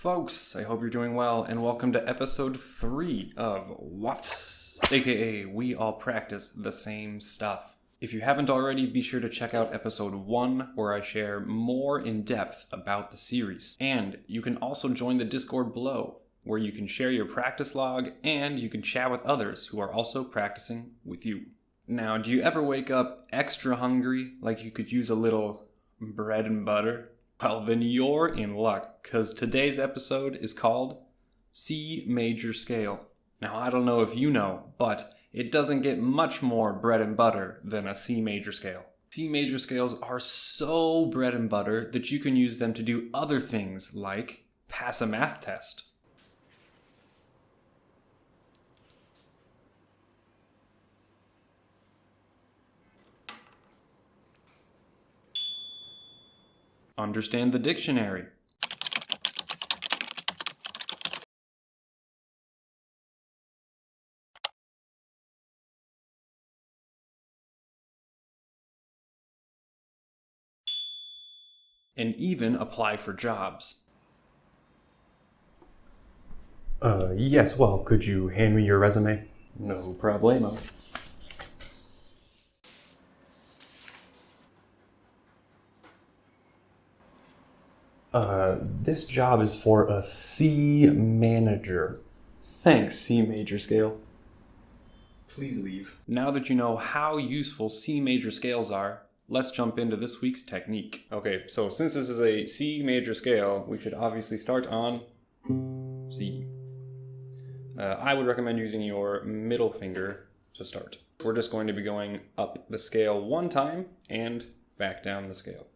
Folks, I hope you're doing well, and welcome to episode 3 of WAPTSS, aka We All Practice the Same Stuff. If you haven't already, be sure to check out episode 1, where I share more in depth about the series. And you can also join the Discord below, where you can share your practice log, and you can chat with others who are also practicing with you. Now, do you ever wake up extra hungry, like you could use a little bread and butter? Well, then you're in luck, because today's episode is called C major scale. Now, I don't know if you know, but it doesn't get much more bread and butter than a C major scale. C major scales are so bread and butter that you can use them to do other things like pass a math test. Understand the dictionary. And even apply for jobs. Yes, well, could you hand me your resume? No problemo. This job is for a C manager. Thanks, C major scale. Please leave. Now that you know how useful C major scales are, let's jump into this week's technique. Okay, so since this is a C major scale, we should obviously start on C. I would recommend using your middle finger to start. We're just going to be going up the scale one time and back down the scale.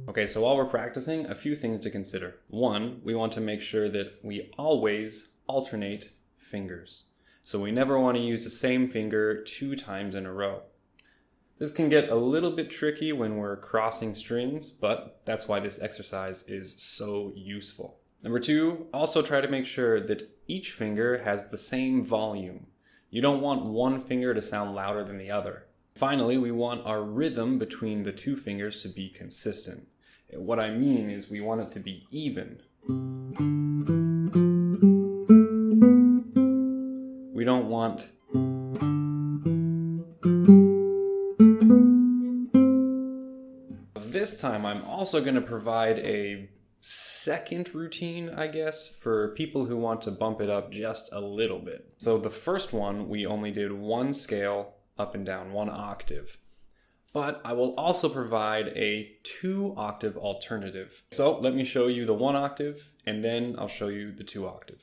Okay, so while we're practicing, a few things to consider. One, we want to make sure that we always alternate fingers. So we never want to use the same finger 2 times in a row. This can get a little bit tricky when we're crossing strings, but that's why this exercise is so useful. Number 2, also try to make sure that each finger has the same volume. You don't want one finger to sound louder than the other. Finally, we want our rhythm between the 2 fingers to be consistent. What I mean is we want it to be even. We don't want this time. I'm also going to provide a second routine, I guess, for people who want to bump it up just a little bit. So the first one, we only did 1 scale up and down, 1 octave. But I will also provide a 2 octave alternative. So let me show you the 1 octave, and then I'll show you the 2 octave.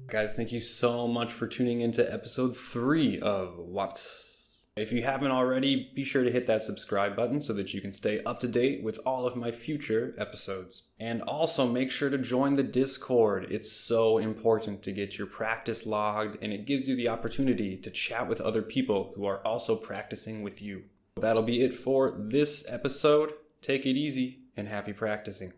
Guys, thank you so much for tuning into episode 3 of WAPTSS. If you haven't already, be sure to hit that subscribe button so that you can stay up to date with all of my future episodes. And also make sure to join the Discord. It's so important to get your practice logged, and it gives you the opportunity to chat with other people who are also practicing with you. That'll be it for this episode. Take it easy and happy practicing.